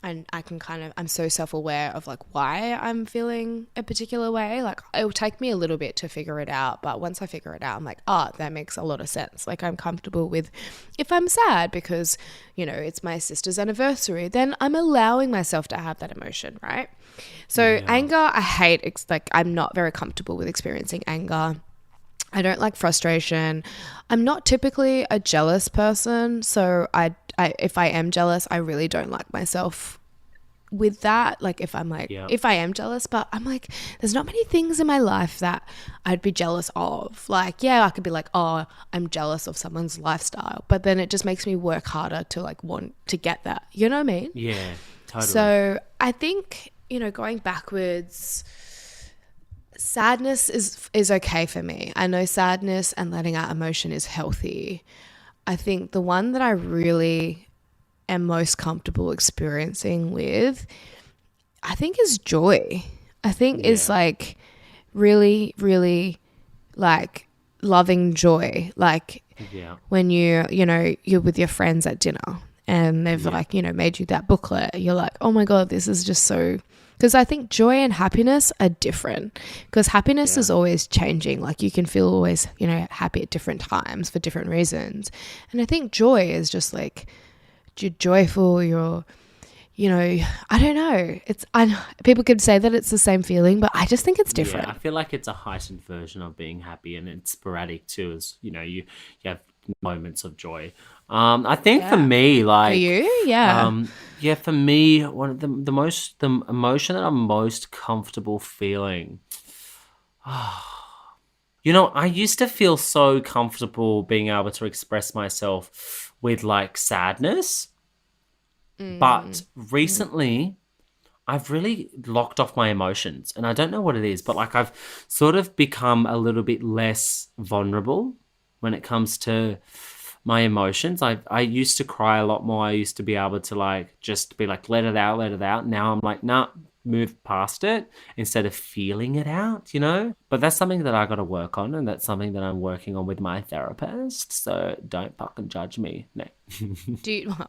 and I'm so self-aware of like why I'm feeling a particular way. Like it will take me a little bit to figure it out, but once I figure it out, I'm like, oh, that makes a lot of sense. Like I'm comfortable with if I'm sad because, you know, it's my sister's anniversary, then I'm allowing myself to have that emotion, right? So anger, I hate, like I'm not very comfortable with experiencing anger. I don't like frustration. I'm not typically a jealous person, so I if I am jealous, I really don't like myself with that. Like if I'm like, if I am jealous, but I'm like, there's not many things in my life that I'd be jealous of. Like, yeah, I could be like, oh, I'm jealous of someone's lifestyle, but then it just makes me work harder to like want to get that. You know what I mean? Yeah, totally. So I think, you know, going backwards, sadness is okay for me. I know sadness and letting out emotion is healthy. I think the one that I really am most comfortable experiencing with, I think is joy. I think is like really, really like loving joy. Like when you're with your friends at dinner and they've like, you know, made you that booklet, you're like, oh my God, this is just so... Because I think joy and happiness are different, because happiness is always changing. Like you can feel always, you know, happy at different times for different reasons. And I think joy is just like you're joyful, you're, you know, I don't know. People could say that it's the same feeling, but I just think it's different. Yeah, I feel like it's a heightened version of being happy, and it's sporadic too, as, you know, you have moments of joy. I think for me, like... For you? Yeah. For me, one of the emotion that I'm most comfortable feeling... you know, I used to feel so comfortable being able to express myself with, like, sadness. But recently... I've really locked off my emotions, and I don't know what it is, but like I've sort of become a little bit less vulnerable when it comes to my emotions. I used to cry a lot more. I used to be able to like just be like, let it out. Now I'm like, nah, move past it instead of feeling it out, you know? But that's something that I got to work on, and that's something that I'm working on with my therapist. So don't fucking judge me. No.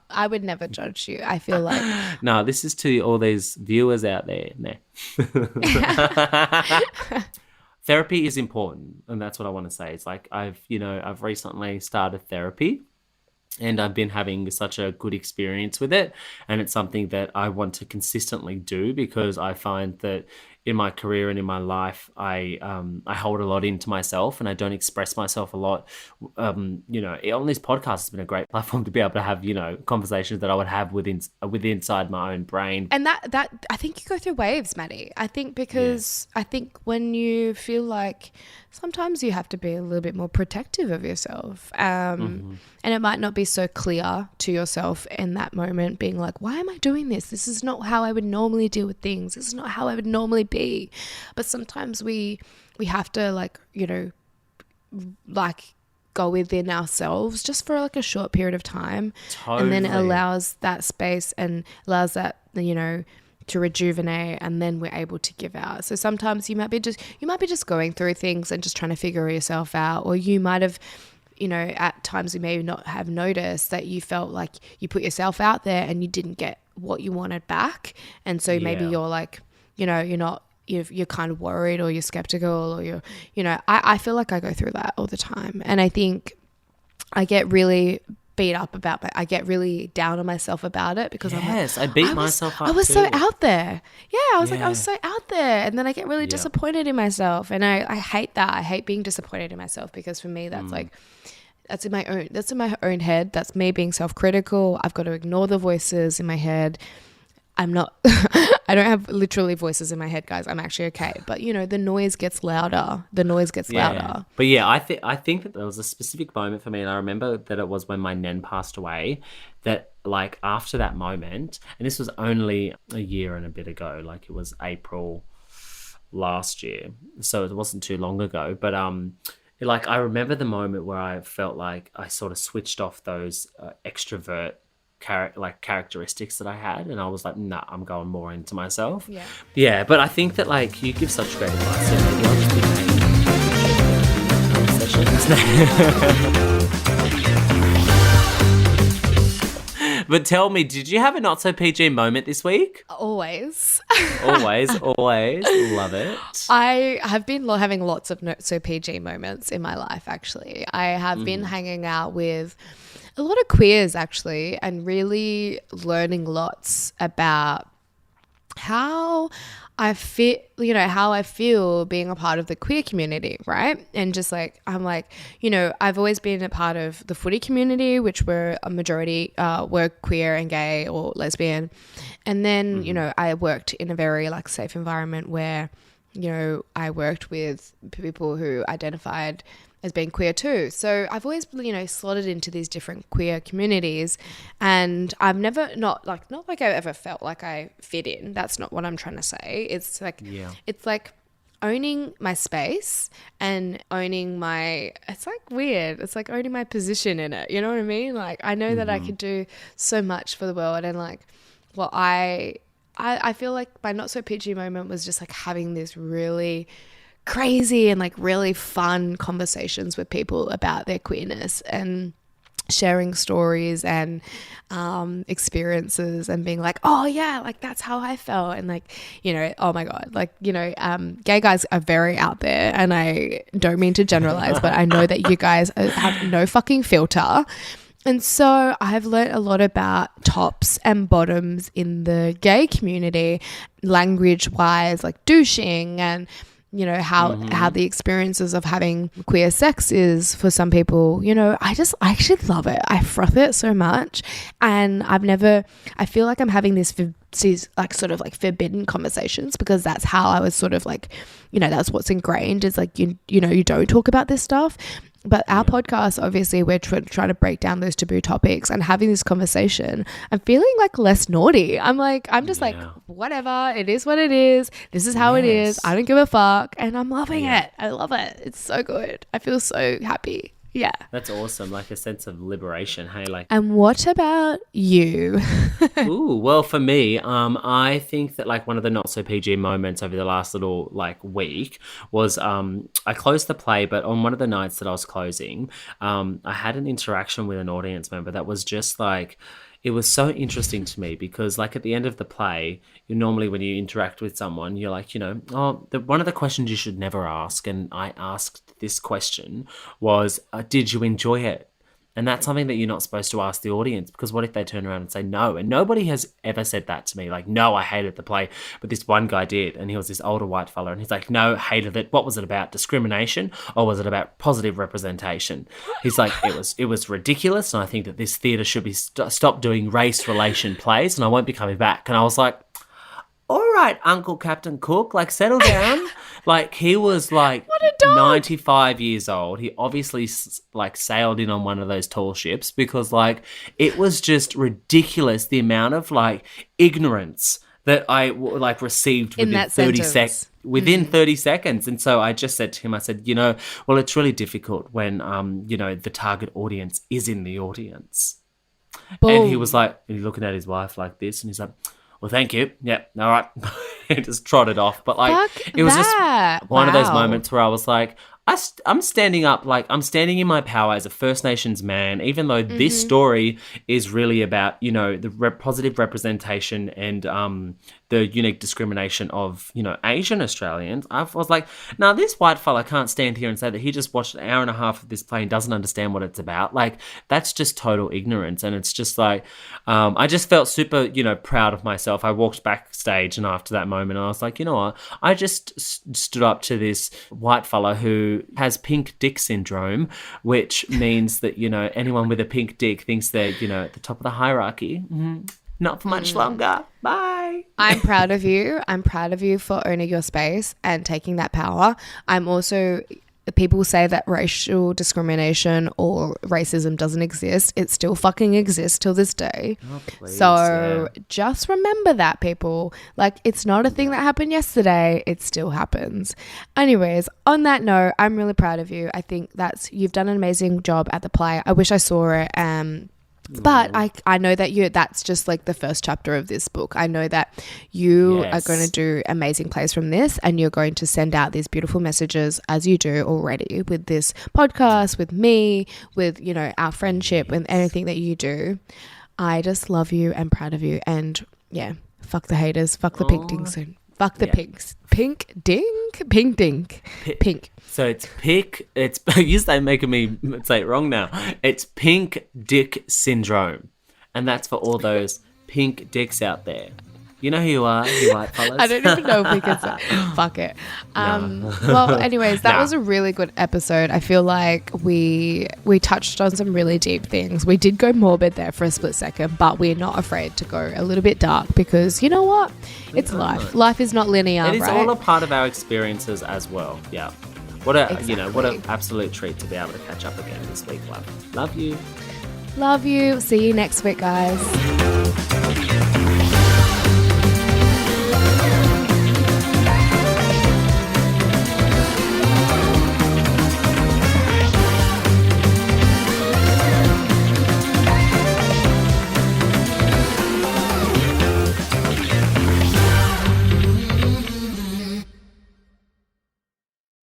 I would never judge you. I feel like... No, this is to all these viewers out there. No. Therapy is important, and that's what I want to say. It's like I've recently started therapy, and I've been having such a good experience with it, and it's something that I want to consistently do, because I find that in my career and in my life, I hold a lot into myself, and I don't express myself a lot. You know, on this podcast, has been a great platform to be able to have, you know, conversations that I would have within inside my own brain. And that I think you go through waves, Maddie. I think because I think when you feel like sometimes you have to be a little bit more protective of yourself, and it might not be so clear to yourself in that moment, being like, why am I doing this? This is not how I would normally deal with things. This is not how I would normally be. But sometimes we have to, like, you know, like go within ourselves just for like a short period of time. Totally. And then it allows that space and allows that, you know, to rejuvenate, and then we're able to give out. So sometimes you might be just going through things and just trying to figure yourself out, or you might have, you know, at times you may not have noticed that you felt like you put yourself out there and you didn't get what you wanted back. And so maybe you're like, you know, you're kind of worried, or you're skeptical, or you're, you know, I feel like I go through that all the time. And I think I get really beat up about I get really down on myself about it, because I'm like, I beat myself up. I was so out there. Yeah, I was like, I was so out there. And then I get really disappointed in myself. And I hate that. I hate being disappointed in myself, because for me, that's like, that's in my own head. That's me being self-critical. I've got to ignore the voices in my head. I'm not, I don't have literally voices in my head, guys. I'm actually okay. But, you know, the noise gets louder. Louder. But yeah, I think that there was a specific moment for me, and I remember that it was when my nan passed away, that like after that moment, and this was only a year and a bit ago, like it was April last year. So it wasn't too long ago. But like I remember the moment where I felt like I sort of switched off those extrovert characteristics that I had, and I was like, nah, I'm going more into myself. Yeah, but I think that like you give such great advice, so maybe I'll just be sessions. But tell me, did you have a not so PG moment this week? Always. Always. Love it. I have been having lots of not so PG moments in my life, actually. I have been hanging out with a lot of queers, actually, and really learning lots about how I feel being a part of the queer community, right? And just like, I'm like, I've always been a part of the footy community, which were a majority were queer and gay or lesbian. And then, I worked in a very like safe environment where, I worked with people who identified as being queer too. So I've always, slotted into these different queer communities, and I've never not like I've ever felt like I fit in. That's not what I'm trying to say. It's like, it's like owning my space and owning it's like weird. It's like owning my position in it. You know what I mean? Like, I know that I could do so much for the world, and like, well, I feel like my not so PG moment was just like having this really crazy and like really fun conversations with people about their queerness and sharing stories and experiences and being like, oh yeah, like that's how I felt. And like, oh my God, like, gay guys are very out there, and I don't mean to generalize, but I know that you guys have no fucking filter. And so I've learned a lot about tops and bottoms in the gay community, language wise, like douching, and how the experiences of having queer sex is for some people. I actually love it. I froth it so much, and I feel like I'm having these like sort of like forbidden conversations, because that's how I was sort of like, that's what's ingrained, is like, you don't talk about this stuff. But our podcast, obviously, we're trying to break down those taboo topics and having this conversation. I'm feeling like less naughty. I'm just like, whatever, it is what it is. This is how it is. I don't give a fuck. And I'm loving it. I love it. It's so good. I feel so happy. Yeah. That's awesome. Like a sense of liberation. Hey, like. And what about you? Ooh, well, for me, I think that like one of the not so PG moments over the last little like week was I closed the play, but on one of the nights that I was closing, I had an interaction with an audience member that was just like, it was so interesting to me, because like at the end of the play, normally when you interact with someone, you're like, one of the questions you should never ask, and I asked this question was, did you enjoy it? And that's something that you're not supposed to ask the audience, because what if they turn around and say no? And nobody has ever said that to me. Like, no, I hated the play. But this one guy did. And he was this older white fella. And he's like, no, hated it. What was it about? Discrimination? Or was it about positive representation? He's like, it was ridiculous. And I think that this theatre should be stop doing race relation plays, and I won't be coming back. And I was like, all right, Uncle Captain Cook, like settle down. Like he was like 95 years old. He obviously like sailed in on one of those tall ships, because like it was just ridiculous the amount of like ignorance that I like received within 30 seconds. Within 30 seconds. And so I just said to him, I said, well, it's really difficult when the target audience is in the audience. Boom. And he was like, and he's looking at his wife like this, and he's like, well, thank you. Yeah, all right. He just trotted off. But like, it was just one of those moments where I was like, I'm standing up, like I'm standing in my power as a First Nations man, even though this story is really about, the positive representation and the unique discrimination of, Asian Australians. I was like, now this white fella can't stand here and say that he just watched an hour and a half of this play and doesn't understand what it's about. Like, that's just total ignorance. And it's just like, I just felt super, proud of myself. I walked backstage, and after that moment, I was like, you know what? I just stood up to this white fella who has pink dick syndrome, which means that, anyone with a pink dick thinks they're, at the top of the hierarchy. Not for much longer. Bye. I'm proud of you. I'm proud of you for owning your space and taking that power. I'm also, people say that racial discrimination or racism doesn't exist. It still fucking exists till this day. Oh, please, so just remember that, people. Like, it's not a thing that happened yesterday. It still happens. Anyways, on that note, I'm really proud of you. I think you've done an amazing job at the play. I wish I saw it. But I know that that's just like the first chapter of this book. I know that you are going to do amazing plays from this, and you're going to send out these beautiful messages, as you do already with this podcast, with me, with, our friendship and anything that you do. I just love you and proud of you. And yeah, fuck the haters. Fuck the pink ding soon. Fuck the pinks. Pink dink. Pink dink. Pink. So it's you start making me say it wrong now. It's pink dick syndrome. And that's for all those pink dicks out there. You know who you are, you white fellas. I don't even know if we can say. Fuck it. Well, anyways, that was a really good episode. I feel like we touched on some really deep things. We did go morbid there for a split second, but we're not afraid to go a little bit dark because you know what? It's life. Life is not linear. It is right? all a part of our experiences as well. Yeah. What an absolute treat to be able to catch up again this week, love. Love you. Love you. See you next week, guys.